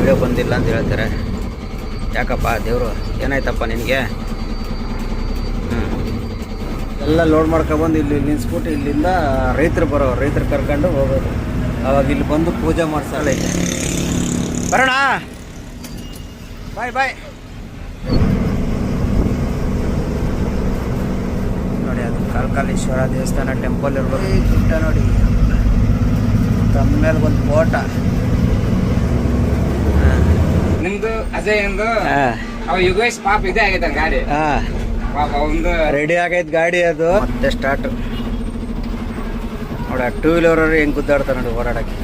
Video ಬಂದಿಲ್ಲ ಅಂತ ಹೇಳ್ತಾರೆ. ಯಾಕಪ್ಪ ದೇವರು ಏನಾಯ್ತಪ್ಪ ನಿನಗೆ? ಎಲ್ಲ ಲೋಡ್ ಮಾಡ್ಕೊಬಂದು ಇಲ್ಲಿ ನಿಲ್ಲಿಸ್ಬಿಟ್ಟು ಇಲ್ಲಿಂದ ರೈತರು ಕರ್ಕೊಂಡು ಹೋಗೋದು. ಅವಾಗ ಇಲ್ಲಿ ಬಂದು ಪೂಜೆ ಮಾಡ್ಸಲ್ಲೈತೆ. ಬರೋಣ, ಬಾಯ್. ನೋಡಿ ಅದು ಕಾಲಕಾಲೇಶ್ವರ ದೇವಸ್ಥಾನ ಟೆಂಪಲ್ ಇರ್ಬೋದು. ಈ ಗುಡ್ಡ ನೋಡಿ, ತಮ್ಮ ಮೇಲೆ ಒಂದು ಫೋಟ. ನಿಮ್ದು ಅಜಯ್ ಎಂದು ಯುಗೇಶ್ ಪಾಪ ಇದೇ ಆಗೈತೆ ಗಾಡಿ. ಪಾಪ ಒಂದು ರೆಡಿ ಆಗೈತೆ ಗಾಡಿ. ಅದು ಮತ್ತೆ ಸ್ಟಾರ್ಟ್ ನೋಡಿ. ಟೂ ವೀಲರ್ ಹೆಂಗ್ ಗುದ್ದಾಡ್ತಾರೆ ನೋಡಿ ಹೋರಾಡಕ್ಕೆ.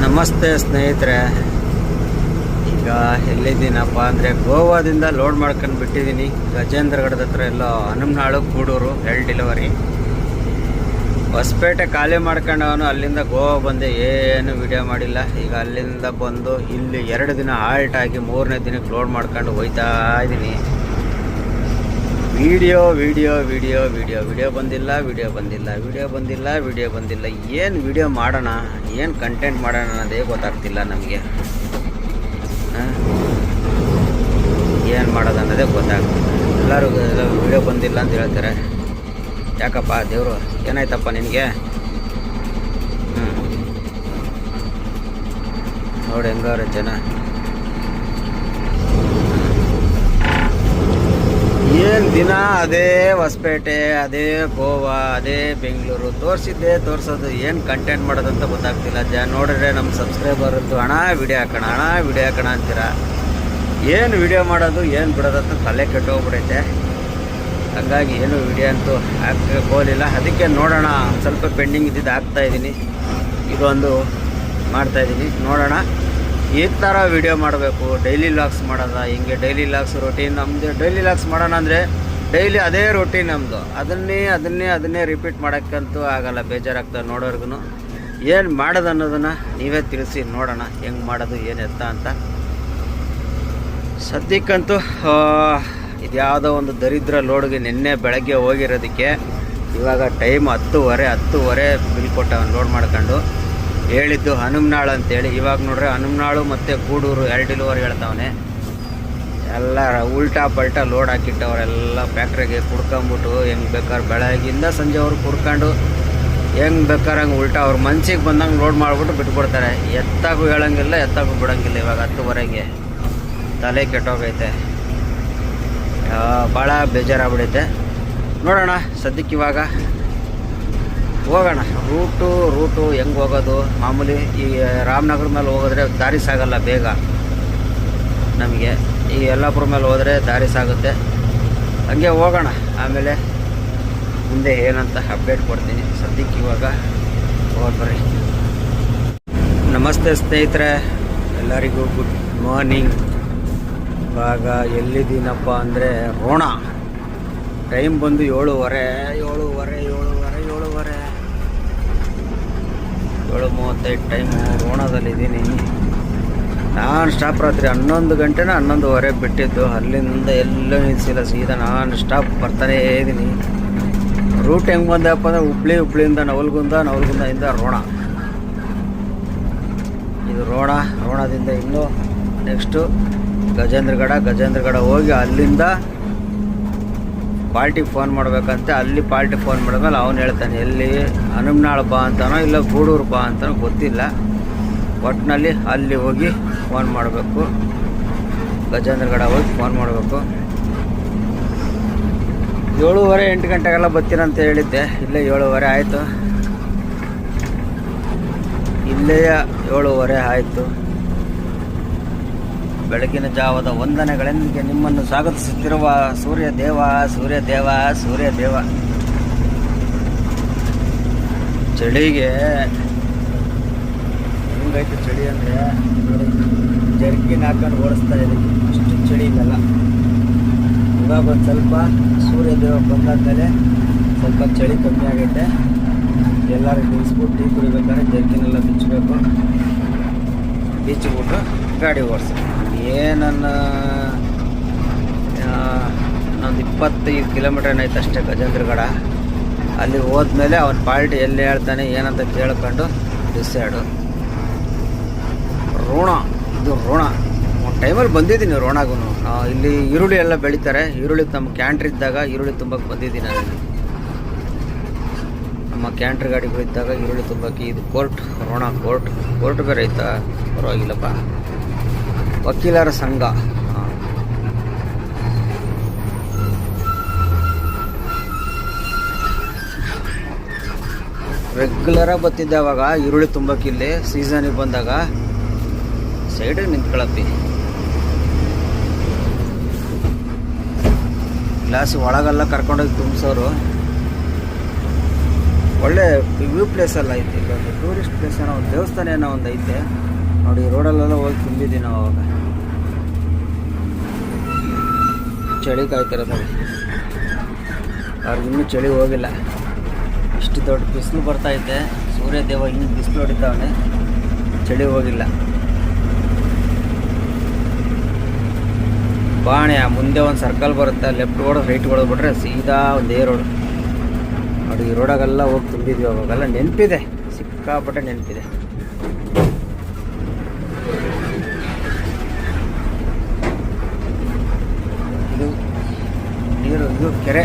ನಮಸ್ತೆ ಸ್ನೇಹಿತರೆ, ಈಗ ಎಲ್ಲಿದ್ದೀನಪ್ಪ ಅಂದರೆ ಗೋವಾದಿಂದ ಲೋಡ್ ಮಾಡ್ಕೊಂಡು ಬಿಟ್ಟಿದ್ದೀನಿ. ಗಜೇಂದ್ರಗಢದ ಹತ್ರ ಎಲ್ಲೋ ಹನುಮನಾಳು ಕೂಡೂರು ಡೆಲಿವರಿ. ಹೊಸಪೇಟೆ ಖಾಲಿ ಮಾಡ್ಕೊಂಡು ಅವನು ಅಲ್ಲಿಂದ ಗೋವಾ ಬಂದೆ, ಏನು ವಿಡಿಯೋ ಮಾಡಿಲ್ಲ. ಈಗ ಅಲ್ಲಿಂದ ಬಂದು ಇಲ್ಲಿ 2 ದಿನ ಹಾಲ್ಟ್ ಆಗಿ 3ನೇ ದಿನಕ್ಕೆ ಲೋಡ್ ಮಾಡ್ಕೊಂಡು ಹೋಯ್ತಾ ಇದ್ದೀನಿ. ವಿಡಿಯೋ ಬಂದಿಲ್ಲ. ಏನು ವಿಡಿಯೋ ಮಾಡೋಣ, ಏನು ಕಂಟೆಂಟ್ ಮಾಡೋಣ ಅನ್ನೋದೇ ಗೊತ್ತಾಗ್ತಿಲ್ಲ ನಮಗೆ. ಏನು ಮಾಡೋದು ಅನ್ನೋದೇ ಗೊತ್ತಾಗ್ತಿಲ್ಲ. ಎಲ್ಲರೂ ವಿಡಿಯೋ ಬಂದಿಲ್ಲ ಅಂತ ಹೇಳ್ತಾರೆ. ಯಾಕಪ್ಪ ದೇವರು ಏನಾಯ್ತಪ್ಪ ನಿನಗೆ? ನೋಡಿ ಹೆಂಗಾರ ಜನ. ಏನು ದಿನ ಅದೇ ಹೊಸಪೇಟೆ, ಅದೇ ಗೋವಾ, ಅದೇ ಬೆಂಗಳೂರು ತೋರಿಸೋದು. ಏನು ಕಂಟೆಂಟ್ ಮಾಡೋದಂತ ಗೊತ್ತಾಗ್ತಿಲ್ಲ. ನೋಡಿದ್ರೆ ನಮ್ಮ ಸಬ್ಸ್ಕ್ರೈಬರ್ದು ಹಣ ವಿಡಿಯೋ ಹಾಕೋಣ ಅಂತೀರ. ಏನು ವಿಡಿಯೋ ಮಾಡೋದು ಏನು ಬಿಡೋದಂತ ತಲೆ ಕೆಟ್ಟೋಗ್ಬಿಡೈತೆ. ಹಂಗಾಗಿ ಏನು ವಿಡಿಯೋ ಅಂತೂ ಹಾಕಕ್ಕೆ ಹೋಗಲಿಲ್ಲ. ಅದಕ್ಕೆ ನೋಡೋಣ, ಸ್ವಲ್ಪ ಪೆಂಡಿಂಗ್ ಇದ್ದಿದ್ದು ಹಾಕ್ತಾಯಿದ್ದೀನಿ. ಇದೊಂದು ಮಾಡ್ತಾಯಿದ್ದೀನಿ, ನೋಡೋಣ. ಈ ಥರ ವಿಡಿಯೋ ಮಾಡಬೇಕು, ಡೈಲಿ ಲಾಗ್ಸ್ ಮಾಡೋದ ಹಿಂಗೆ. ಡೈಲಿ ಲಾಗ್ಸ್ ರೊಟೀನ್ ನಮ್ಮದು. ಡೈಲಿ ಲಾಗ್ಸ್ ಮಾಡೋಣ ಅಂದರೆ ಡೈಲಿ ಅದೇ ರೊಟೀನ್ ನಮ್ಮದು. ಅದನ್ನೇ ರಿಪೀಟ್ ಮಾಡೋಕ್ಕಂತೂ ಆಗಲ್ಲ, ಬೇಜಾರಾಗ್ತದೆ ನೋಡೋರ್ಗು. ಏನು ಮಾಡೋದು ಅನ್ನೋದನ್ನು ನೀವೇ ತಿಳಿಸಿ, ನೋಡೋಣ ಹೆಂಗೆ ಮಾಡೋದು ಏನು ಎತ್ತ ಅಂತ. ಸದ್ಯಕ್ಕಂತೂ ಇದ್ಯಾವುದೋ ಒಂದು ದರಿದ್ರ ಲೋಡ್ಗೆ ನಿನ್ನೆ ಬೆಳಗ್ಗೆ ಹೋಗಿರೋದಕ್ಕೆ ಇವಾಗ ಟೈಮ್ 10:30 ಬಿಲ್ ಕೊಟ್ಟವನು ಲೋಡ್ ಮಾಡ್ಕೊಂಡು. ಹೇಳಿದ್ದು ಹನುಮನಾಳು ಅಂತೇಳಿ. ಇವಾಗ ನೋಡ್ರೆ ಹನುಮನಾಳು ಮತ್ತು ಗೂಡೂರು 2 ಡೆಲಿವರಿ ಹೇಳ್ತಾವನೆ. ಎಲ್ಲ ಉಲ್ಟಾ ಪಲ್ಟಾ ಲೋಡ್ ಹಾಕಿಟ್ಟವರೆಲ್ಲ ಫ್ಯಾಕ್ಟ್ರಿಗೆ ಕುಡ್ಕೊಂಬಿಟ್ಟು ಹೆಂಗೆ ಬೇಕಾದ್ರೆ ಬೆಳಗ್ಗಿಂದ ಸಂಜೆವ್ರು ಕುಡ್ಕೊಂಡು ಹೆಂಗೆ ಬೇಕಾದ್ರೆ ಹಂಗೆ ಉಲ್ಟಾ ಅವ್ರ ಮನ್ಸಿಗೆ ಬಂದಂಗೆ ಲೋಡ್ ಮಾಡಿಬಿಟ್ಟು ಬಿಟ್ಬಿಡ್ತಾರೆ. ಎತ್ತಾಗೂ ಹೇಳೋಂಗಿಲ್ಲ, ಎತ್ತಾಗೂ ಬಿಡೋಂಗಿಲ್ಲ. ಇವಾಗ 10:30ಗೆ ತಲೆ ಕೆಟ್ಟೋಗೈತೆ, ಭಾಳ ಬೇಜಾರಾಗ್ಬಿಡೈತೆ. ನೋಡೋಣ, ಸದ್ಯಕ್ಕೆ ಇವಾಗ ಹೋಗೋಣ. ರೂಟು ಹೆಂಗೆ ಹೋಗೋದು? ಮಾಮೂಲಿ ಈ ರಾಮನಗರ ಮೇಲೆ ಹೋಗಿದ್ರೆ ದಾರಿ ಸಾಗಲ್ಲ ಬೇಗ ನಮಗೆ. ಈ ಯಲ್ಲಾಪುರ ಮೇಲೆ ಹೋದರೆ ದಾರಿ ಸಾಗುತ್ತೆ. ಹಂಗೆ ಹೋಗೋಣ, ಆಮೇಲೆ ಮುಂದೆ ಏನಂತ ಅಪ್ಡೇಟ್ ಕೊಡ್ತೀನಿ. ಸದ್ಯಕ್ಕೆ ಇವಾಗ ಬರ್ರಿ. ನಮಸ್ತೆ ಸ್ನೇಹಿತರೆ, ಎಲ್ಲರಿಗೂ ಗುಡ್ ಮಾರ್ನಿಂಗ್. ಇವಾಗ ಎಲ್ಲಿದ್ದೀನಪ್ಪ ಅಂದರೆ ರೋಣ. ಟೈಮ್ ಬಂದು 7:35 ಟೈಮು. ರೋಣದಲ್ಲಿದ್ದೀನಿ. ನಾನು ಸ್ಟಾಪ್ ರಾತ್ರಿ 11 ಗಂಟೆನ 11:30 ಬಿಟ್ಟಿದ್ದು. ಅಲ್ಲಿಂದ ಎಲ್ಲೂ ನಿಲ್ಲಿಸಿಲ್ಲ, ಸೀದಾ ನಾನು ಸ್ಟಾಪ್ ಬರ್ತಾನೇ ಇದ್ದೀನಿ. ರೂಟ್ ಹೆಂಗೆ ಬಂದಪ್ಪ ಅಂದರೆ ಹುಬ್ಳಿಯಿಂದ ನವಲಗುಂದದಿಂದ ರೋಣ. ಇದು ರೋಣದಿಂದ ಇನ್ನೂ ನೆಕ್ಸ್ಟು ಗಜೇಂದ್ರಗಢ ಹೋಗಿ ಅಲ್ಲಿಂದ ಪಾರ್ಟಿಗೆ ಫೋನ್ ಮಾಡ್ಬೇಕಂತೆ. ಅಲ್ಲಿ ಪಾರ್ಟಿ ಫೋನ್ ಮಾಡಿದ್ಮೇಲೆ ಅವನು ಹೇಳ್ತಾನೆ ಎಲ್ಲಿ ಹನುಮನಾಳು ಬಾ ಅಂತಾನೋ ಇಲ್ಲ ಗೂಡೂರು ಬಾ ಅಂತಾನೋ ಗೊತ್ತಿಲ್ಲ. ಒಟ್ಟಿನಲ್ಲಿ ಅಲ್ಲಿ ಹೋಗಿ ಫೋನ್ ಮಾಡಬೇಕು. ಗಜೇಂದ್ರಗಢ ಹೋಗಿ ಫೋನ್ ಮಾಡಬೇಕು. 7:30-8 ಗಂಟೆಗೆಲ್ಲ ಬರ್ತೀರಂತ ಹೇಳಿದ್ದೆ. ಇಲ್ಲೇ 7:30 ಆಯಿತು. 7:30 ಆಯಿತು. ಬೆಳಗಿನ ಜಾವದ ವಂದನೆಗಳೊಂದಿಗೆ ನಿಮ್ಮನ್ನು ಸ್ವಾಗತಿಸುತ್ತಿರುವ ಸೂರ್ಯದೇವ. ಚಳಿಗೆ ಹೆಂಗೈತೆ ಚಳಿ ಅಂದರೆ ಜರ್ಕಿನ್ ಹಾಕೊಂಡು ಓಡಿಸ್ತಾ ಇದ್ದೀವಿ. ಅಷ್ಟು ಚಳಿ ಇಲ್ಲಲ್ಲ. ಇವಾಗ ಒಂದು ಸ್ವಲ್ಪ ಸೂರ್ಯದೇವ ಬಂದಾದ್ಮೇಲೆ ಸ್ವಲ್ಪ ಚಳಿ ಕಮ್ಮಿ ಆಗೈತೆ. ಎಲ್ಲರೂ ನಿಲ್ಲಿಸ್ಬಿಟ್ಟು ಟೀ ಕುಡಿಬೇಕಾದ್ರೆ ಜರ್ಕಿನೆಲ್ಲ ಬಿಚ್ಚಬೇಕು. ಬೀಚಿಗೆ ಬಿಟ್ಟು ಗಾಡಿ ಓಡಿಸಿ. ಏನನ್ನ ಒಂದು 25 ಕಿಲೋಮೀಟರ್ ಏನೈತೆ ಅಷ್ಟೇ ಗಜೇಂದ್ರಗಡ. ಅಲ್ಲಿ ಹೋದ್ಮೇಲೆ ಅವನ ಪಾರ್ಟಿ ಎಲ್ಲಿ ಹೇಳ್ತಾನೆ ಏನಂತ ಕೇಳ್ಕೊಂಡು ಡಿಸೈಡು. ರೋಣ, ಇದು ರೋಣ. ಒಂದು ಟೈಮಲ್ಲಿ ಬಂದಿದ್ದೀನಿ ರೋಣಾಗೂ. ಇಲ್ಲಿ ಈರುಳ್ಳಿ ಎಲ್ಲ ಬೆಳೀತಾರೆ. ಈರುಳ್ಳಿ ನಮ್ಮ ಕ್ಯಾಂಟ್ರ್ ಇದ್ದಾಗ ಈರುಳ್ಳಿ ತುಂಬಕ್ಕೆ ಬಂದಿದ್ದೀನಿ ನಾನು. ನಮ್ಮ ಕ್ಯಾಂಟ್ರ್ ಗಾಡಿಗಳಿದ್ದಾಗ ಈರುಳ್ಳಿ ತುಂಬಕ್ಕೆ. ಇದು ಕೋರ್ಟ್, ರೋಣ ಕೋರ್ಟ್ ಬೇರೆ ಐತಾ? ಪರವಾಗಿಲ್ಲಪ್ಪ. ವಕೀಲರ ಸಂಘ. ರೆಗ್ಯುಲರಾಗಿ ಬರ್ತಿದ್ದೆ ಅವಾಗ ಈರುಳ್ಳಿ ತುಂಬಕ್ಕೆ. ಇಲ್ಲಿ ಸೀಸನಿಗೆ ಬಂದಾಗ ಸೈಡಿಗೆ ನಿಂತ್ಕೊಳಪ್ಪಿ. ಗ್ಲಾಸ್ ಒಳಗೆಲ್ಲ ಕರ್ಕೊಂಡೋಗಿ ತುಂಬಿಸೋರು. ಒಳ್ಳೆ ವ್ಯೂ ಪ್ಲೇಸ್ ಎಲ್ಲ ಐತೆ. ಇಲ್ಲೊಂದು ಟೂರಿಸ್ಟ್ ಪ್ಲೇಸ್ ಏನೋ ಒಂದು ದೇವಸ್ಥಾನ ಏನೋ ಒಂದು ಐತೆ ನೋಡಿ. ರೋಡಲ್ಲೆಲ್ಲ ಹೋಗಿ ತುಂಬಿದ್ದೀವಿ ನಾವು ಅವಾಗ. ಚಳಿ ಕಾಯ್ತಿರೋದು ನೋಡಿ. ಅವ್ರಿಗೆ ಇನ್ನೂ ಚಳಿ ಹೋಗಿಲ್ಲ. ಇಷ್ಟು ದೊಡ್ಡ ಬಿಸಿಲು ಬರ್ತೈತೆ. ಸೂರ್ಯ ದೇವ ಇನ್ನೂ ಬಿಸಿಲು ಹೊಡಿತಾವನೆ, ಚಳಿ ಹೋಗಿಲ್ಲ. ಬಾಣೆ ಮುಂದೆ ಒಂದು ಸರ್ಕಲ್ ಬರುತ್ತೆ. ಲೆಫ್ಟ್ ಹೊಡೆದು ರೈಟ್ ಹೊಡೆದ್ಬಿಟ್ರೆ ಸೀದಾ ಒಂದೇ ರೋಡ್ ನೋಡಿ. ಈ ರೋಡಾಗೆಲ್ಲ ಹೋಗಿ ತುಂಬಿದ್ವಿ ಅವಾಗೆಲ್ಲ. ನೆನಪಿದೆ, ಸಿಕ್ಕಾಪಟ್ಟೆ ನೆನಪಿದೆ. ಇದು ನೀರು, ಇದು ಕೆರೆ.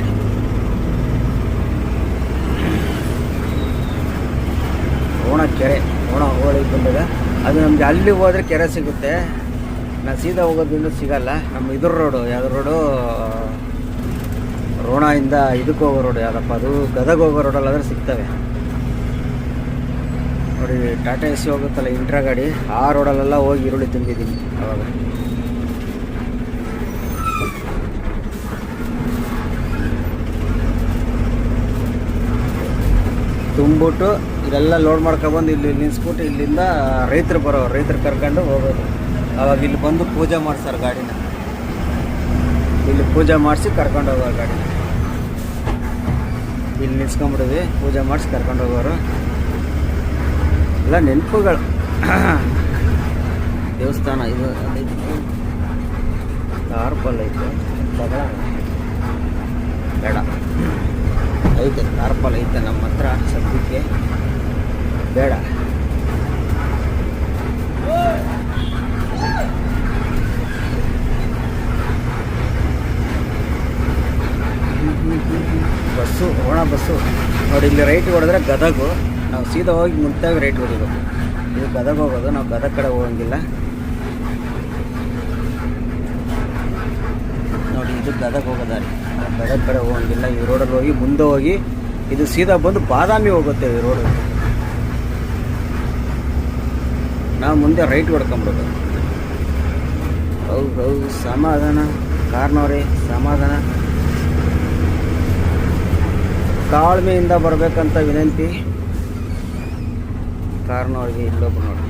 ರೋಣ ಕೆರೆ, ರೋಣ ಹೋಳಿಗೆ ಬಂದಾಗ ಅದು ನಮಗೆ ಅಲ್ಲಿ ಹೋದರೆ ಕೆರೆ ಸಿಗುತ್ತೆ. ನಾವು ಸೀದಾ ಹೋಗೋದ್ರಿಂದ ಸಿಗಲ್ಲ. ನಮ್ಮ ಇದ್ರ ರೋಡು, ಯಾವ್ದು ರೋಡು, ರೋಣದಿಂದ ಇದಕ್ಕೆ ಹೋಗೋ ರೋಡು ಯಾವುದಪ್ಪ ಅದು, ಗದಗ ಹೋಗೋ ರೋಡಲ್ಲಾದರೆ ಸಿಗ್ತವೆ ನೋಡಿ. ಟಾಟಾ ಎಸ್ ಸಿ ಹೋಗುತ್ತಲ್ಲ ಇಂಟ್ರಾ ಗಾಡಿ, ಆ ರೋಡಲ್ಲೆಲ್ಲ ಹೋಗಿ ಈರುಳ್ಳಿ ತುಂಬಿದ್ದೀನಿ ಅವಾಗ. ತುಂಬಿಟ್ಟು ಇಲ್ಲೆಲ್ಲ ಲೋಡ್ ಮಾಡ್ಕೊಬಂದು ಇಲ್ಲಿ ನಿಲ್ಸ್ಬಿಟ್ಟು ಇಲ್ಲಿಂದ ರೈತರು ಕರ್ಕೊಂಡು ಹೋಗೋದು. ಅವಾಗ ಇಲ್ಲಿ ಬಂದು ಪೂಜೆ ಮಾಡ್ತಾರೆ ಗಾಡಿನ. ಇಲ್ಲಿ ಪೂಜೆ ಮಾಡಿಸಿ ಕರ್ಕೊಂಡು ಹೋಗೋ ಗಾಡಿನ. ಇಲ್ಲಿ ನಿಲ್ಸ್ಕೊಂಬಿಡಿದ್ವಿ, ಪೂಜೆ ಮಾಡಿಸಿ ಕರ್ಕೊಂಡು ಹೋಗೋರು. ಎಲ್ಲ ನೆನಪುಗಳು. ದೇವಸ್ಥಾನ ಇದು ಟಾರ್ಪಲ್ ಐತೆ, ಬೇಡ ಐತೆ. ಟಾರ್ಪಲ್ ಐತೆ ನಮ್ಮ ಹತ್ರ ಸದ್ಯಕ್ಕೆ, ಬೇಡ. ಬಸ್ಸು, ರೋಣ ಬಸ್ಸು ನೋಡಿ. ಇಲ್ಲಿ ರೈಟ್ ಹೊಡೆದ್ರೆ ಗದಗು. ನಾವು ಸೀದಾ ಹೋಗಿ ಮುಂತಾಗಿ ರೈಟ್ ಹೊಡಿಬೇಕು. ಇದು ಗದಗ ಹೋಗೋದು, ನಾವು ಗದಗ ಕಡೆ ಹೋಗಂಗಿಲ್ಲ ನೋಡಿ. ಇದು ಗದಗ ಹೋಗೋದಾರಿ, ನಾವು ಗದಗ ಕಡೆ ಹೋಗಂಗಿಲ್ಲ. ಈ ರೋಡಲ್ಲಿ ಹೋಗಿ ಮುಂದೆ ಹೋಗಿ ಇದು ಸೀದಾ ಬಂದು ಬಾದಾಮಿ ಹೋಗುತ್ತೆ ಈ ರೋಡು. ನಾವು ಮುಂದೆ ರೈಟ್ ಹೊಡ್ಕೊಂಬಿಡೋದು. ಹೌದು ಸಮಾಧಾನ ಕಾರ್ನವ್ರಿ, ಸಮಾಧಾನ. ತಾಳ್ಮೆಯಿಂದ ಬರಬೇಕಂತ ವಿನಂತಿ ಕಾರ್ನವ್ರಿಗೆ. ಇಲ್ಲೊಬ್ರು ನೋಡಿ,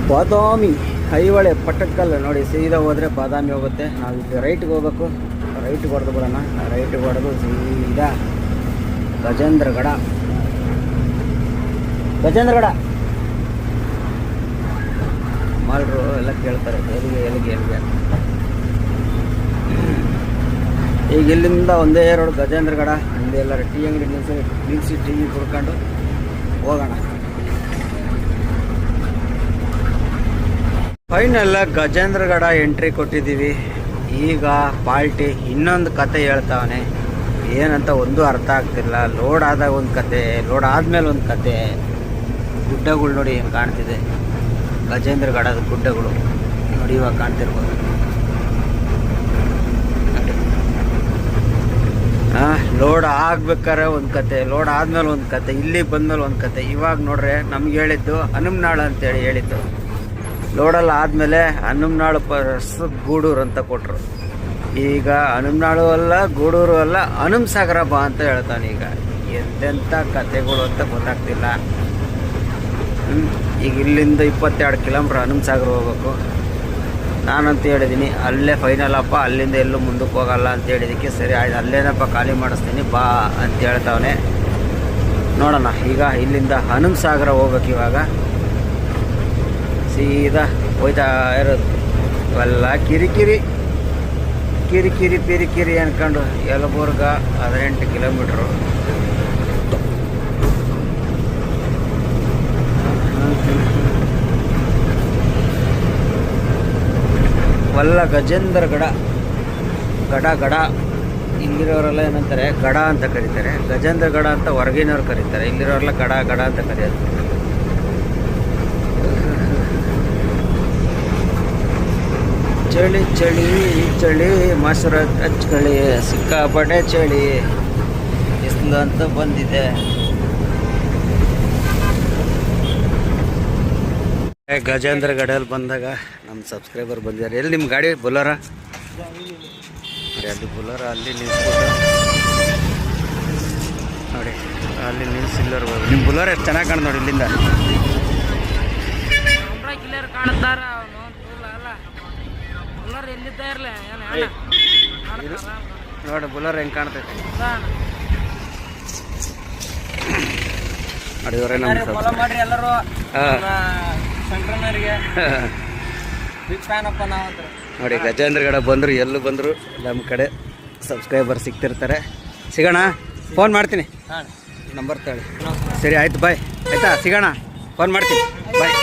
ಬಾದಾಮಿ ಐಹೊಳೆ ಪಟ್ಟಕ್ಕಲ್ಲ ನೋಡಿ. ಸೀದಾ ಹೋದರೆ ಬಾದಾಮಿ ಹೋಗುತ್ತೆ. ನಾವು ಇಲ್ಲಿ ರೈಟ್ಗೆ ಹೋಗ್ಬೇಕು. ರೈಟ್ಗೆ ಹೊಡೆದು ಬಿಡೋಣ. ರೈಟ್ಗೆ ಹೊಡೆದು ಸೀದಾ ಗಜೇಂದ್ರಗಡ. ಮಾಲ್ರು ಎಲ್ಲ ಕೇಳ್ತಾರೆ ಎಲ್ಲಿಗೆ. ಈಗ ಇಲ್ಲಿಂದ ಒಂದೇ ರೋಡ್ ಗಜೇಂದ್ರಗಡ. ಮುಂದೆ ಎಲ್ಲರೂ ಟೀ ಅಂಗಡಿ ನಿಲ್ಲಿಸಿ ಟೀ ಕುಡ್ಕೊಂಡು ಹೋಗೋಣ. ಫೈನಲ್ ಗಜೇಂದ್ರಗಡ ಎಂಟ್ರಿ ಕೊಟ್ಟಿದ್ದೀವಿ. ಈಗ ಪಾಲ್ಟಿ ಇನ್ನೊಂದು ಕತೆ ಹೇಳ್ತಾವನೆ. ಏನಂತ ಒಂದು ಅರ್ಥ ಆಗ್ತಿಲ್ಲ. ಲೋಡ್ ಆದಾಗ ಒಂದು ಕತೆ, ಲೋಡ್ ಆದಮೇಲೆ ಒಂದು ಕತೆ. ಗುಡ್ಡಗಳು ನೋಡಿ ಏನು ಕಾಣ್ತಿದೆ. ಗಜೇಂದ್ರಗಡದ ಗುಡ್ಡಗಳು ನೋಡಿ, ಇವಾಗ ಕಾಣ್ತಿರ್ಬೋದು. ಲೋಡ್ ಆಗ್ಬೇಕಾರೆ ಒಂದು ಕತೆ, ಲೋಡ್ ಆದ್ಮೇಲೆ ಒಂದು ಕತೆ, ಇಲ್ಲಿಗೆ ಬಂದ್ಮೇಲೆ ಒಂದು ಕತೆ. ಇವಾಗ ನೋಡ್ರೆ ನಮ್ಗೆ ಹೇಳಿದ್ದು ಹನುಮನಾಳು ಅಂತೇಳಿ ಹೇಳಿದ್ದು. ಲೋಡಲ್ಲಿ ಆದಮೇಲೆ ಹನುಮನಾಳು ಗೂಡೂರು ಅಂತ ಕೊಟ್ಟರು. ಈಗ ಹನುಮನಾಳು ಅಲ್ಲ, ಗೂಡೂರು ಅಲ್ಲ, ಹನುಮಸಾಗರ ಬಾ ಅಂತ ಹೇಳ್ತಾನೆ. ಈಗ ಎಂತೆಂಥ ಕತೆಗಳು ಅಂತ ಗೊತ್ತಾಗ್ತಿಲ್ಲ. ಈಗ ಇಲ್ಲಿಂದ 22 ಕಿಲೋಮೀಟ್ರ್ ಹನುಮಸಾಗರ ಹೋಗ್ಬೇಕು. ನಾನಂತ ಹೇಳಿದ್ದೀನಿ ಅಲ್ಲೇ ಫೈನಲ್ ಅಪ್ಪ, ಅಲ್ಲಿಂದ ಎಲ್ಲೂ ಮುಂದಕ್ಕೆ ಹೋಗಲ್ಲ ಅಂತ ಹೇಳಿದ್ದಕ್ಕೆ ಸರಿ ಆಯ್ತು ಅಲ್ಲೇನಪ್ಪ ಖಾಲಿ ಮಾಡಿಸ್ತೀನಿ ಬಾ ಅಂತ ಹೇಳ್ತಾವನೆ. ನೋಡೋಣ ಈಗ ಇಲ್ಲಿಂದ ಹನುಮಸಾಗರ ಹೋಗ್ಬೇಕು. ಇವಾಗ ಸೀದಾ ಹೋಯ್ತಾ ಇರೋದು. ಎಲ್ಲ ಕಿರಿಕಿರಿ ಕಿರಿಕಿರಿ ಪಿರಿಕಿರಿ ಅನ್ಕೊಂಡು ಯಲಬುರ್ಗ 18 ಕಿಲೋಮೀಟ್ರು. ವಲ್ಲ ಗಜೇಂದ್ರ ಗಡ ಗಡ ಇಲ್ಲಿರೋರೆಲ್ಲ ಏನಂತಾರೆ ಗಡ ಅಂತ ಕರೀತಾರೆ, ಗಜೇಂದ್ರ ಗಡ ಅಂತ ಹೊರಗಿನವ್ರು ಕರೀತಾರೆ, ಇಲ್ಲಿರೋರೆಲ್ಲ ಗಡ ಅಂತ ಕರೆಯೋದು. ಚಳಿ ಚಳಿ ಚಳಿ ಮೊಸರು ಹಚ್ಕೊಳ್ಳಿ, ಸಿಕ್ಕಾಪಟ್ಟೆ ಚಳಿ ಬಿಸಿಲು ಅಂತ ಬಂದಿದೆ. ಗಜೇಂದ್ರ ಗಡಲ್ಲಿ ಬಂದಾಗ ನಮ್ಮ ಸಬ್ಸ್ಕ್ರೈಬರ್ ಬಂದಿದ್ದಾರೆ. ಎಲ್ಲಿ ನಿಮ್ಮ ಗಾಡಿ ಬುಲೋರ? ಅಲ್ಲಿ ಬುಲೋರ ಅಲ್ಲಿ ನಿಲ್ಸ್ಬಿಟ್ಟು ನೋಡಿ, ಅಲ್ಲಿ ನಿಲ್ಸಿಲ್ಲರು. ನಿಮ್ಮ ಬುಲೋರ ಎಷ್ಟು ಚೆನ್ನಾಗಿ ಕಾಣ ನೋಡಿ ಇಲ್ಲಿಂದ. ನೋಡಿ ಬುಲೋರ್ ಹೆಂಗೆ ಕಾಣ್ತೈತೆ ನೋಡಿ. ಇವರೇ ನಮ್ಮ ಮಾಡ್ರಿ ಎಲ್ಲರೂ. ನೋಡಿ ಗಜೇಂದ್ರಗಡ ಬಂದರು, ಎಲ್ಲೂ ಬಂದರು ನಮ್ಮ ಕಡೆ ಸಬ್ಸ್ಕ್ರೈಬರ್ ಸಿಗ್ತಿರ್ತಾರೆ. ಸಿಗೋಣ, ಫೋನ್ ಮಾಡ್ತೀನಿ, ನಂಬರ್ ತಗೊಳ್ಳಿ. ಸರಿ ಆಯ್ತು, ಬಾಯ್. ಆಯ್ತಾ, ಸಿಗೋಣ, ಫೋನ್ ಮಾಡ್ತೀನಿ, ಬಾಯ್.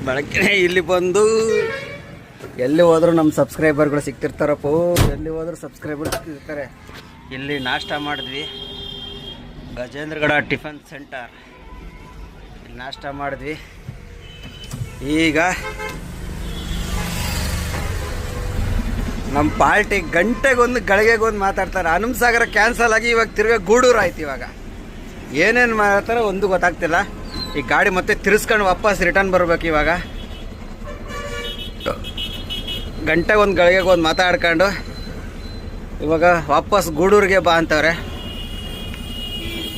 ಬೆಳಗ್ಗೆ ಇಲ್ಲಿ ಬಂದು ಎಲ್ಲಿ ಹೋದ್ರು ನಮ್ಮ ಸಬ್ಸ್ಕ್ರೈಬರ್ಗಳು ಸಿಗ್ತಿರ್ತಾರಪ್ಪ, ಎಲ್ಲಿ ಹೋದ್ರು ಸಬ್ಸ್ಕ್ರೈಬರ್ ಸಿಗ್ತಿರ್ತಾರೆ. ಇಲ್ಲಿ ನಾಷ್ಟ ಮಾಡಿದ್ವಿ, ಗಜೇಂದ್ರಗಡ ಟಿಫನ್ ಸೆಂಟರ್, ಇಲ್ಲಿ ನಾಷ್ಟ ಮಾಡಿದ್ವಿ. ಈಗ ನಮ್ಮ ಪಾರ್ಟಿ ಗಂಟೆಗೊಂದು ಗಳಿಗೆಗೊಂದು ಮಾತಾಡ್ತಾರೆ. ಹನುಮಸಾಗರ ಕ್ಯಾನ್ಸಲ್ ಆಗಿ ಇವಾಗ ತಿರ್ಗಾ ಗೂಡೂರು ಆಯ್ತು. ಇವಾಗ ಏನೇನು ಮಾಡ್ತಾರೆ ಒಂದು ಗೊತ್ತಾಗ್ತಿಲ್ಲ. ಈ ಗಾಡಿ ಮತ್ತೆ ತಿರ್ಸ್ಕೊಂಡು ವಾಪಸ್ ರಿಟರ್ನ್ ಬರ್ಬೇಕು. ಇವಾಗ ಗಂಟೆಗೊಂದು ಗಳಿಗೆಗೊಂದು ಮಾತಾಡ್ಕೊಂಡು ಇವಾಗ ವಾಪಸ್ ಗೂಡೂರಿಗೆ ಬಾ ಅಂತವ್ರೆ.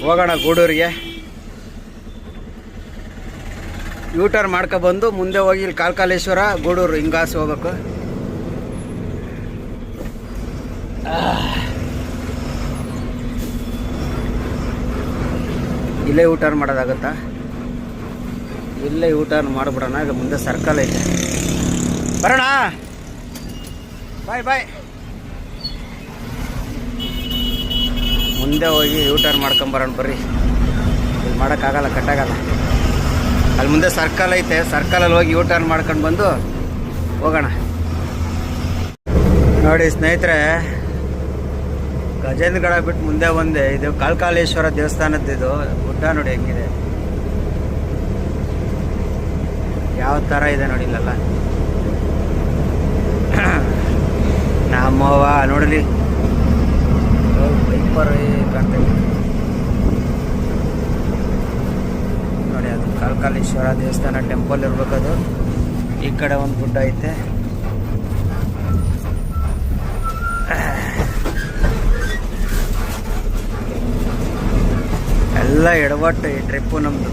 ಹೋಗೋಣ ಗೂಡೂರಿಗೆ. ಯೂಟರ್ನ್ ಮಾಡ್ಕೊಬಂದು ಮುಂದೆ ಹೋಗಿ ಇಲ್ಲಿ ಕಾಲ್ಕಾಲೇಶ್ವರ, ಗೂಡೂರು, ಹಿಂಗಾಸಿ ಹೋಗ್ಬೇಕು. ಇಲ್ಲೇ ಯೂಟರ್ನ್ ಮಾಡೋದಾಗುತ್ತಾ? ಇಲ್ಲೇ ಯೂಟರ್ನ್ ಮಾಡಿಬಿಡೋಣ. ಈಗ ಮುಂದೆ ಸರ್ಕಲ್ ಐತೆ, ಬರೋಣ. ಬಾಯ್ ಬಾಯ್. ಮುಂದೆ ಹೋಗಿ ಯೂಟರ್ನ್ ಮಾಡ್ಕೊಂಬರೋಣ ಬರ್ರಿ. ಇಲ್ಲಿ ಮಾಡೋಕ್ಕಾಗಲ್ಲ, ಕಟ್ಟಾಗಲ್ಲ. ಅಲ್ಲಿ ಮುಂದೆ ಸರ್ಕಲ್ ಐತೆ, ಸರ್ಕಲಲ್ಲಿ ಹೋಗಿ ಯೂಟರ್ನ್ ಮಾಡ್ಕೊಂಡು ಬಂದು ಹೋಗೋಣ. ನೋಡಿ ಸ್ನೇಹಿತರೆ, ಗಜೇಂದ್ರಗಡ ಬಿಟ್ಟು ಮುಂದೆ ಬಂದೆ. ಇದು ಕಾಲ್ಕಾಲೇಶ್ವರ ದೇವಸ್ಥಾನದ್ದು ಇದು ಗುಡ್ಡ ನೋಡಿ ಹೆಂಗಿದೆ, ಯಾವ ಥರ ಇದೆ ನೋಡಿ ಇಲ್ಲೆಲ್ಲ. ನಮ್ಮವ್ವ ನೋಡಲಿ ವೈಪರ್ ಕಾಣ್ತೈತೆ ನೋಡಿ. ಅದು ಕಾಲ್ಕಾಲೇಶ್ವರ ದೇವಸ್ಥಾನ ಟೆಂಪಲ್ ಇರ್ಬೇಕದು. ಈ ಕಡೆ ಒಂದು ಗುಡ್ಡ ಐತೆ. ಎಲ್ಲ ಎಡವಟ್ಟು ಈ ಟ್ರಿಪ್ಪು ನಮ್ಮದು.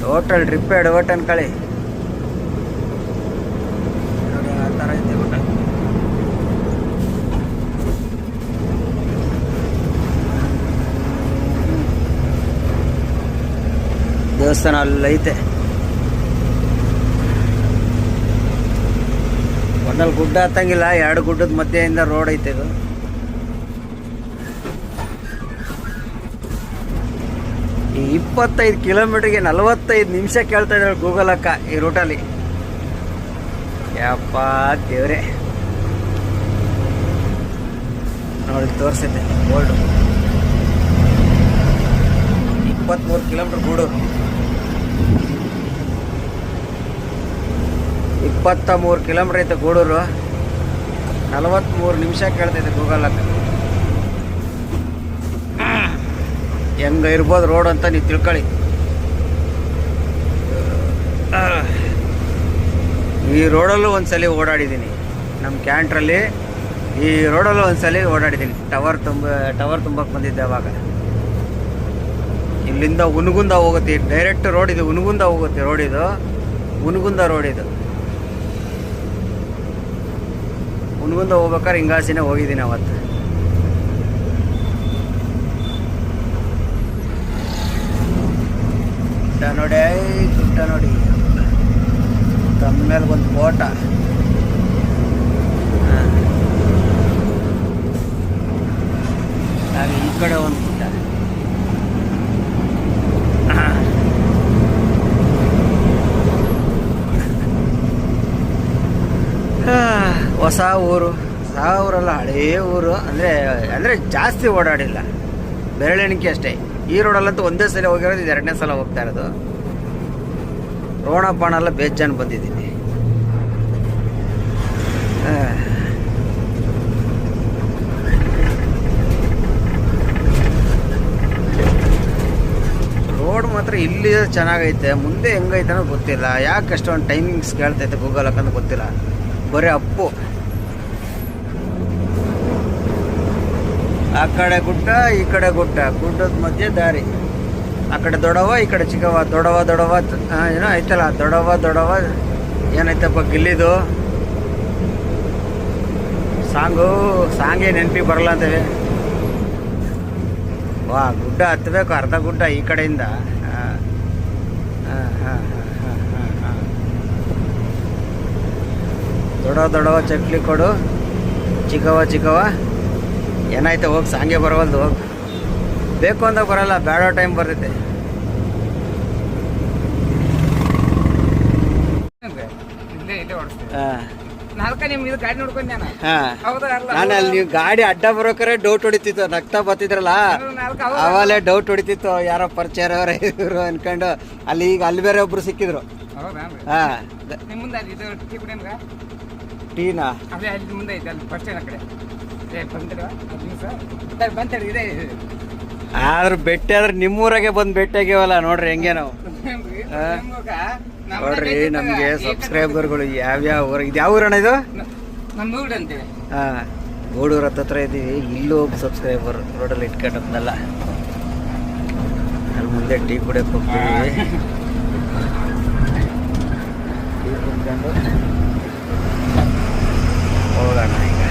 ಟೋಟಲ್ ಟ್ರಿಪ್ ಎಡವಟ್ಟು ಅನ್ಕೊಳ್ಳಿ ನೋಡಿ. ಆ ಥರ ಐತೆ ಗುಡ್ಡ. ದೇವಸ್ಥಾನ ಅಲ್ಲೈತೆ. ಒಂದಲ್ಲಿ ಗುಡ್ಡ ಹತ್ತಂಗಿಲ್ಲ, 2 ಗುಡ್ಡದ ಮಧ್ಯೆಯಿಂದ ರೋಡ್ ಐತೆ ಇದು. ಈ 25 ಕಿಲೋಮೀಟ್ರಿಗೆ 45 ನಿಮಿಷ ಕೇಳ್ತಾ ಇದ್ದಾಳೆ ಗೂಗಲ್ ಅಕ್ಕ ಈ ರೂಟಲ್ಲಿ. ಯಪ್ಪ ದೇವ್ರೆ, ನೋಡಿ ತೋರಿಸೈತೆ ಬೋರ್ಡು. 23 ಕಿಲೋಮೀಟ್ರ್ ಗೂಡೂರು, 23 ಕಿಲೋಮೀಟ್ರ್ ಐತೆ ಗೂಡೂರು. 43 ನಿಮಿಷ ಕೇಳ್ತೈತೆ ಗೂಗಲ್ ಅಕ್ಕ. ಹೆಂಗೆ ಇರ್ಬೋದು ರೋಡ್ ಅಂತ ನೀವು ತಿಳ್ಕೊಳ್ಳಿ. ಈ ರೋಡಲ್ಲೂ ಒಂದ್ಸಲಿ ಓಡಾಡಿದ್ದೀನಿ, ನಮ್ಮ ಕ್ಯಾಂಟ್ರಲ್ಲಿ ಈ ರೋಡಲ್ಲೂ ಒಂದ್ಸಲಿ ಓಡಾಡಿದ್ದೀನಿ. ಟವರ್ ತುಂಬಕ್ಕೆ ಬಂದಿದ್ದೆ ಅವಾಗ. ಇಲ್ಲಿಂದ ಹುನಗುಂದ ಹೋಗುತ್ತೆ, ಡೈರೆಕ್ಟ್ ರೋಡ್ ಇದು, ಹುನಗುಂದ ಹೋಗುತ್ತೆ ರೋಡ್ ಇದು, ಹುನಗುಂದ ರೋಡ್ ಇದು. ಹುನಗುಂದ ಹೋಗ್ಬೇಕಾದ್ರೆ ಹಿಂಗಾಸಿನೇ ಹೋಗಿದ್ದೀನಿ ಅವತ್ತು. ಗುಡ್ಡ ನೋಡಿ, ಗುಡ್ಡ ನೋಡಿ, ತಮ್ಮ ಮೇಲೆ ಒಂದು ಕೋಟ. ಹಾಗೆ ಈ ಕಡೆ ಒಂದು ಗುಡ್ಡ. ಹೊಸ ಊರು, ಹೊಸ ಊರಲ್ಲ, ಹಳೇ ಊರು. ಅಂದರೆ ಜಾಸ್ತಿ ಓಡಾಡಿಲ್ಲ, ಬೆರಳೆಣಿಕೆ ಅಷ್ಟೇ. ಈ ರೋಡಲ್ಲಂತೂ ಒಂದೇ ಸಲ ಹೋಗಿರೋದು, ಇದು 2ನೇ ಸಲ ಹೋಗ್ತಾ ಇರೋದು. ರೋಣ ಪಾಣ ಎಲ್ಲ ಬೇಜಾನ್ ಬಂದಿದ್ದೀನಿ. ರೋಡ್ ಮಾತ್ರ ಇಲ್ಲಿ ಚೆನ್ನಾಗೈತೆ, ಮುಂದೆ ಹೆಂಗೈತೆ ಅನ್ನೋದು ಗೊತ್ತಿಲ್ಲ. ಯಾಕೆ ಅಷ್ಟೊಂದು ಟೈಮಿಂಗ್ಸ್ ಕೇಳ್ತೈತೆ ಗೂಗಲ್ ಹಾಕಂತ ಗೊತ್ತಿಲ್ಲ, ಬರೀ ಅಪ್ಪು. ಆ ಕಡೆ ಗುಡ್ಡ, ಈ ಕಡೆ ಗುಡ್ಡ, ಗುಡ್ಡದ ಮಧ್ಯೆ ದಾರಿ. ಆ ಕಡೆ ದೊಡವ, ಈ ಕಡೆ ಚಿಕ್ಕವ. ದೊಡವ ಏನೋ ಐತಲ್ಲ, ದೊಡವ ಏನೈತಪ್ಪ ಗಿಲ್ಲಿದು ಸಾಂಗೇ ನೆನಪಿಗೆ ಬರಲ್ಲ ಅಂತೇವೆ. ವಾ, ಗುಡ್ಡ ಹತ್ತಬೇಕು, ಅರ್ಧ ಗುಡ್ಡ ಈ ಕಡೆಯಿಂದ. ದೊಡವ ಚಕ್ಲಿ ಕೊಡು, ಚಿಕ್ಕವ ಏನಾಯ್ತು ಹೋಗಿ, ಸಾಂಗೆ ಬರವಲ್ದು ಹೋಗಿ. ಬೇಕು ಅಂತ ಬರಲ್ಲ, ಬೇಡ ಟೈಮ್ ಬರ್ತೈತೆ. ನಾನು ಅಲ್ಲಿ ನೀವು ಗಾಡಿ ಅಡ್ಡ ಬರೋಕರೆ ಡೌಟ್ ಹೊಡಿತಿತ್ತು, ನಗ್ತಾ ಬರ್ತಿದ್ರಲ್ಲ, ಅವಾಗಲೇ ಡೌಟ್ ಹೊಡಿತಿತ್ತು, ಯಾರೋ ಪರಿಚಯರವ್ರ ಇವರು ಅನ್ಕೊಂಡು. ಅಲ್ಲಿ ಬೇರೆ ಒಬ್ರು ಸಿಕ್ಕಿದ್ರು. ಟೀನಾ ಆದ್ರೂ ಭೇಟಿ ಆದ್ರೆ ನಿಮ್ಮೂರಾಗೆ ಬಂದು ಭೇಟಿ ಆಗ್ಯವಲ್ಲ ನೋಡ್ರಿ, ಹೆಂಗೆ ನಾವು ನೋಡ್ರಿ. ನಮ್ಗೆ ಸಬ್ಸ್ಕ್ರೈಬರ್ಗಳು ಯಾವ್ಯಾವ ಊರ, ಇದು ಯಾವ ಊರಣ್ಣ ಇದು? ಗೂಡೂರು ಹತ್ರ ಇದೀವಿ. ಇಲ್ಲೂ ಒಬ್ಬ ಸಬ್ಸ್ಕ್ರೈಬರ್ ರೋಡಲ್ಲಿ ಇಟ್ಕೊಂಡಲ್ಲ, ಅಲ್ಲಿ ಮುಂದೆ ಟೀ ಕುಡಿಯಕ್ಕೆ ಹೋಗ್ತೀವಿ. ಟೀ ಕುಡ್ಕೊಂಡು ಹೋಗೋಣ. ಈಗ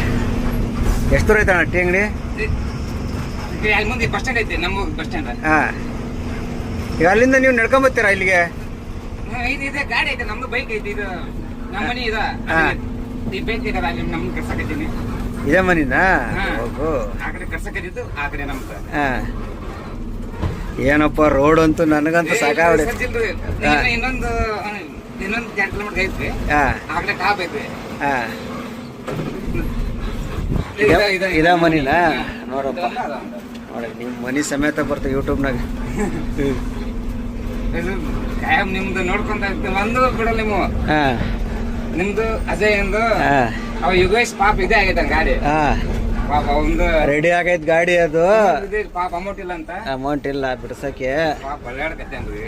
ಎಷ್ಟು ದೂರ ಐತಣ್ಣ ಟೀ ಅಂಗಡಿ? ಹಾಂ, ಈಗ ಅಲ್ಲಿಂದ ನೀವು ನಡ್ಕೊಂಬತ್ತೀರಾ ಇಲ್ಲಿಗೆ? ಗಾಡಿ ಐತೆ, ನಮ್ದು ಬೈಕ್ ಐತಿ, ಇದು ನಮ್ಮ ಮನಿ ಇದೆ. ಈ ಬೈಕ್ ಇದೆ, ಅಲ್ಲಿ ನಮ್ದು ಕರ್ಸಕತ್ತೀನಿ. ಇದೇ ಮನಿನಾ? ಹೋಗು. ಆ ಕಡೆ ಕರ್ಸಕತ್ತಿದ್ದು, ಆ ಕಡೆ ನಮ್ದು. ಏನಪ್ಪ ರೋಡ್ ಅಂತೂ ನನಗಂತೂ ಸಾಕಾಗ್ಬಿಡುತ್ತೆ. ಇನ್ನೊಂದು 2 ಕಿಲೋಮೀಟರ್ ಐತ್ರಿ, ಆ ಕಡೆ ಟಾಪ್ ಐತ್ರಿ. ಇದ ಮನಿನಾ? ನೋಡಪ್ಪ, ನೋಡಿ ನಿಮ್ಮ ಮನಿ ಸಮೇತ ಬರ್ತದೆ ಯೂಟ್ಯೂಬ್ನಾಗ. ನಿಮ್ದು ನೋಡ್ಕೊಂತ ಒಂದು ಬಿಡಲ್ಲ ನೀವು. ನಿಮ್ದು ಅಜಯ್ ಎಂದು ಅವ ಯುಗೇಶ್ ಪಾಪ ಇದೇ ಆಗೈತೆ ಗಾಡಿ. ಪಾಪ ಒಂದು ರೆಡಿ ಆಗೈತ್ ಗಾಡಿ, ಅದು ಪಾಪ ಅಮೌಂಟ್ ಇಲ್ಲ ಅಂತ. ಅಮೌಂಟ್ ಇಲ್ಲ ಬಿಡ್ಸಕ್ಕೆ. ಪಾಪ ಬಳ್ಳಾಡ್ಕತ್ತೇನ್ರಿ.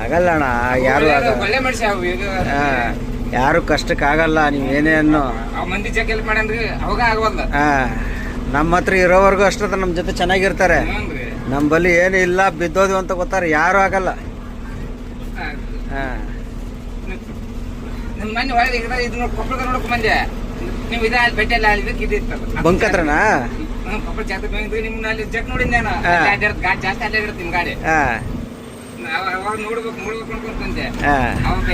ಆಗಲ್ಲ ಅಣ್ಣ, ಯಾರು ಒಳ್ಳೆ ಮನುಷ್ಯ. ಯಾರು ಕಷ್ಟಕ್ಕೆ ಆಗಲ್ಲ, ನೀವ್ ಏನೇ ಅನ್ನೋ. ಮಂದಿ ಚೆಕ್ ಹೆಲ್ಪ್ ಮಾಡನ್ರಿ, ಅವಾಗ ಆಗವಲ್ಲ. ನಮ್ಮ ಹತ್ರ ಇರೋವರೆಗೂ ಅಷ್ಟೊತ್ತ ನಮ್ಮ ಜೊತೆ ಚೆನ್ನಾಗಿರ್ತಾರೆ. ನಮ್ಮ ಬಳಿ ಏನು ಇಲ್ಲ, ಬಿದ್ದೋದು ಅಂತ ಗೊತ್ತಾರೆ, ಯಾರು ಆಗಲ್ಲ. ಮೊನ್ನೆ ಒಳಗೆ ಇದು ಕೊಪ್ಪಳ ನೋಡಕ್ ಬಂದೆ, ನೀವು ಇದ ಬೆಟ್ಟ ಎಲ್ಲ ಬಂಕ್ ಹತ್ರನಾ? ಕೊಪ್ಪಳ ಜಾತ್ರೆ ನಿಮ್ನ ಅಲ್ಲಿ ಚೆಕ್ ನೋಡಿದ್ದೆ ನಾನು. ಗಾಡಿ ಜಾಸ್ತಿ ಅಲ್ಲೇ ಇರುತ್ತೆ ನಿಮ್ ಗಾಡಿ. ಅವಾಗ ನೋಡ್ಬೇಕು ಅನ್ಕೊಂಡೆ, ಅವಾಗ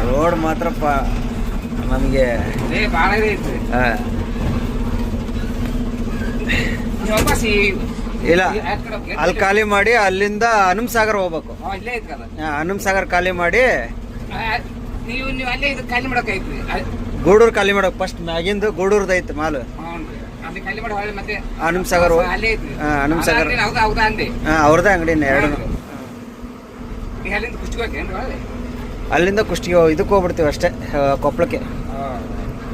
ರೋಡ್ ಮಾತ್ರಪ್ಪ ನಮಗೆ ಭಾಳ ಐತಿ. ಇಲ್ಲ, ಅಲ್ಲಿ ಖಾಲಿ ಮಾಡಿ ಅಲ್ಲಿಂದ ಹನುಮಸಾಗರ್ ಹೋಗ್ಬೇಕು. ಹನುಮಸಾಗರ್ ಖಾಲಿ ಮಾಡಿ ನೀವು ಅಲ್ಲೇ ಇದು ಖಾಲಿ ಮಾಡಕ್ ಐತ್ರಿ. ಗೂಡೂರು ಖಾಲಿ ಮಾಡಕ್ ಫಸ್ಟ್ ಮ್ಯಾಗಿಂದು ಗೂಡೂರ್ದು ಐತಿ ಮಾಲು. ಹನುಮಸಾಗರ್ ಹನುಮಸಾಗರ್ ಅವ್ರದ್ದೇ ಅಂಗಡಿನ ಎರಡು. ಅಲ್ಲಿಂದ ಕುಷ್ಟಗಿ ಇದಕ್ಕೆ ಹೋಗ್ಬಿಡ್ತೀವಿ ಅಷ್ಟೇ, ಕೊಪ್ಪಳಕ್ಕೆ.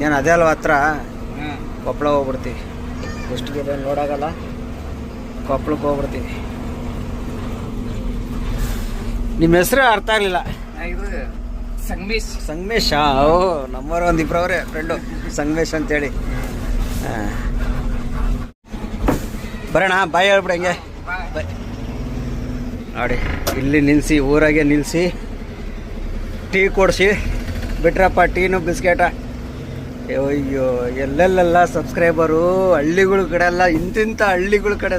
ಏನು ಅದೇ ಅಲ್ವ ಹತ್ರ, ಕೊಪ್ಪಳ ಹೋಗ್ಬಿಡ್ತೀವಿ. ಕುಷ್ಟಗಿ ನೋಡಾಗಲ್ಲ, ಕೊಪ್ಪಳಕ್ಕೆ ಹೋಗ್ಬಿಡ್ತೀವಿ. ನಿಮ್ಮ ಹೆಸರು ಅರ್ಥ ಆಗಲಿಲ್ಲ. ಸಂಗಮೇಶ್. ಓ, ನಮ್ಮವ್ರ ಒಂದಿಬ್ರವ್ರೆ ಫ್ರೆಂಡು ಸಂಗಮೇಶ್ ಅಂತೇಳಿ. ಬರೋಣ, ಬಾಯ್ ಹೇಳ್ಬಿಡ. ಹಂಗೆ ನೋಡಿ ಇಲ್ಲಿ ನಿಲ್ಲಿಸಿ, ಊರಾಗೆ ನಿಲ್ಲಿಸಿ ಟೀ ಕೊಡಿಸಿ ಬಿಟ್ರಪ್ಪ. ಟೀನು ಬಿಸ್ಕೆಟ. ಅಯ್ಯೋ ಎಲ್ಲೆಲ್ಲೆಲ್ಲ ಸಬ್ಸ್ಕ್ರೈಬರು ಹಳ್ಳಿಗಳ ಕಡೆ ಎಲ್ಲ ಇಂತಿಂಥ ಹಳ್ಳಿಗಳ ಕಡೆ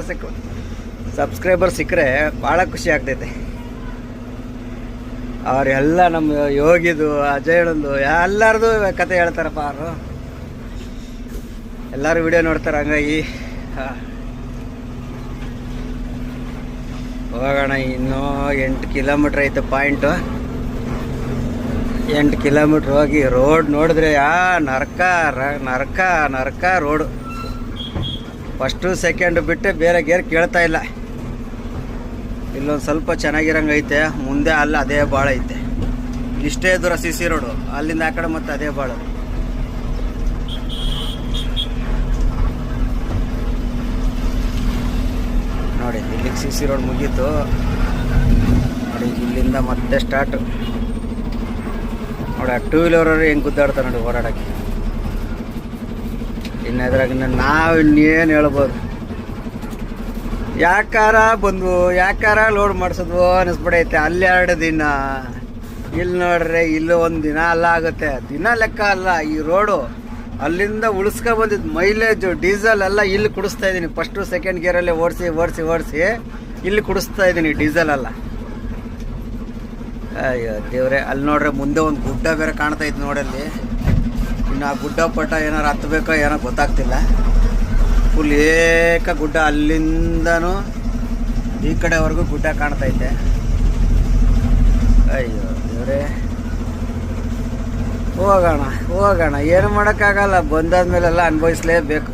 ಸಬ್ಸ್ಕ್ರೈಬರ್ ಸಿಕ್ಕರೆ ಭಾಳ ಖುಷಿ ಆಗ್ತೈತೆ. ಅವರೆಲ್ಲ ನಮ್ಮ ಯೋಗಿದು, ಅಜಯಣ್ಣಂದು ಎಲ್ಲರದು ಕತೆ ಹೇಳ್ತಾರಪ್ಪ. ಅವರು ಎಲ್ಲರೂ ವಿಡಿಯೋ ನೋಡ್ತಾರೆ. ಹಂಗಾಗಿ ಹೋಗೋಣ. ಇನ್ನೂ 8 ಕಿಲೋಮೀಟ್ರ್ ಐತೆ ಪಾಯಿಂಟು. 8 ಕಿಲೋಮೀಟ್ರ್ ಹೋಗಿ ರೋಡ್ ನೋಡಿದ್ರೆ ನರಕ ನರಕ ನರಕ ರೋಡು. ಫಸ್ಟು ಸೆಕೆಂಡು ಬಿಟ್ಟು ಬೇರೆ ಗೇರ್ ಕೇಳ್ತಾ ಇಲ್ಲ. ಇಲ್ಲೊಂದು ಸ್ವಲ್ಪ ಚೆನ್ನಾಗಿರಂಗೈತೆ. ಮುಂದೆ ಅಲ್ಲ ಅದೇ ಭಾಳ ಐತೆ. ಇಷ್ಟೇ ದೂರ CC ರೋಡು, ಅಲ್ಲಿಂದ ಆ ಕಡೆ ಮತ್ತೆ ಅದೇ ಭಾಳ. ನೋಡಿ ಇಲ್ಲಿಗೆ CC ರೋಡ್ ಮುಗೀತು. ನೋಡಿ ಇಲ್ಲಿಂದ ಮತ್ತೆ ಸ್ಟಾರ್ಟು. ನೋಡಿ ಆ 2 ವೀಲರ್ ಹೆಂಗೆ ಗುದ್ದಾಡ್ತಾರೆ ನೋಡಿ ಓಡಾಡೋಕ್ಕೆ. ಇನ್ನು ಇದ್ರಾಗ ನಾವು ಇನ್ನೇನು ಹೇಳ್ಬೋದು. ಯಾಕಾರ ಬಂದ್ವು, ಯಾಕಾರ ಲೋಡ್ ಮಾಡಿಸಿದ್ವು ಅನ್ನಿಸ್ಬಿಡೈತೆ. ಅಲ್ಲಿ 2 ದಿನ, ಇಲ್ಲಿ ನೋಡ್ರೆ ಇಲ್ಲೂ 1 ದಿನ ಅಲ್ಲ ಆಗುತ್ತೆ. ದಿನ ಲೆಕ್ಕ ಅಲ್ಲ. ಈ ರೋಡು ಅಲ್ಲಿಂದ ಉಳಿಸ್ಕೊ ಬಂದಿದ್ದು ಮೈಲೇಜು ಡೀಸೆಲ್ ಎಲ್ಲ ಇಲ್ಲಿ ಕುಡಿಸ್ತಾ ಇದ್ದೀನಿ. ಫಸ್ಟು ಸೆಕೆಂಡ್ ಗೇರಲ್ಲೇ ಓಡಿಸಿ ಇಲ್ಲಿ ಕುಡಿಸ್ತಾ ಇದ್ದೀನಿ ಡೀಸೆಲ್ ಎಲ್ಲ. ಅಯ್ಯೋ ದೇವ್ರೆ, ಅಲ್ಲಿ ನೋಡ್ರೆ ಮುಂದೆ ಒಂದು ಗುಡ್ಡ ಬೇರೆ ಕಾಣ್ತೈತೆ ನೋಡಲ್ಲಿ. ಇನ್ನು ಆ ಗುಡ್ಡ ಪಟ್ಟ ಏನಾರು ಹತ್ತಬೇಕೋ ಏನೋ ಗೊತ್ತಾಗ್ತಿಲ್ಲ. ಫುಲ್ ಏಕ ಗುಡ್ಡ, ಅಲ್ಲಿಂದನೂ ಈ ಕಡೆವರೆಗೂ ಗುಡ್ಡ ಕಾಣ್ತೈತೆ. ಅಯ್ಯೋ ದೇವ್ರೆ, ಹೋಗೋಣ. ಏನು ಮಾಡೋಕ್ಕಾಗಲ್ಲ. ಬಂದಾದ್ಮೇಲೆಲ್ಲ ಅನುಭವಿಸ್ಲೇಬೇಕು.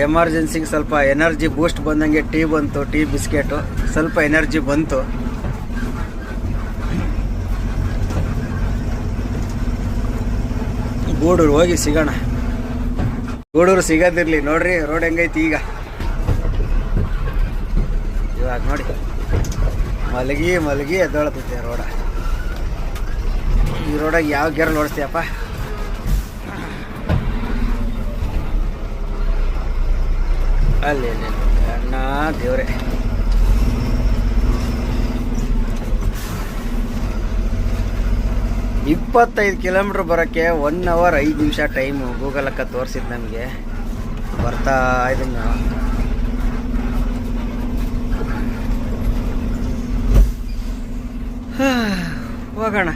ಎಮರ್ಜೆನ್ಸಿಗೆ ಸ್ವಲ್ಪ ಎನರ್ಜಿ ಬೂಸ್ಟ್ ಬಂದಂಗೆ ಟೀ ಬಂತು. ಟೀ ಬಿಸ್ಕೆಟು ಸ್ವಲ್ಪ ಎನರ್ಜಿ ಬಂತು. ಗೂಡೂರು ಹೋಗಿ ಸಿಗೋಣ. ಗೂಡೂರು ಸಿಗೋದಿರ್ಲಿ. ನೋಡ್ರಿ ರೋಡ್ ಹೆಂಗೈತಿ ಈಗ. ಇವಾಗ ನೋಡಿ ಮಲಗಿ ಎದ್ದೊಳತೈತೆ ರೋಡ. ಈ ರೋಡಾಗ ಯಾವ ಗೇರಲ್ಲಿ ಓಡಿಸ್ತೀಯಪ್ಪ? ಅಲ್ಲಿ ಅಣ್ಣ ದೇವ್ರೆ. ಇಪ್ಪತ್ತೈದು ಕಿಲೋಮೀಟ್ರ್ ಬರೋಕ್ಕೆ 1 ಅವರ್ 5 ನಿಮಿಷ ಟೈಮು ಗೂಗಲಕ್ಕ ತೋರಿಸಿದ್ದು ನಮಗೆ. ಬರ್ತಾ ಇದನ್ನು ಹೋಗೋಣ.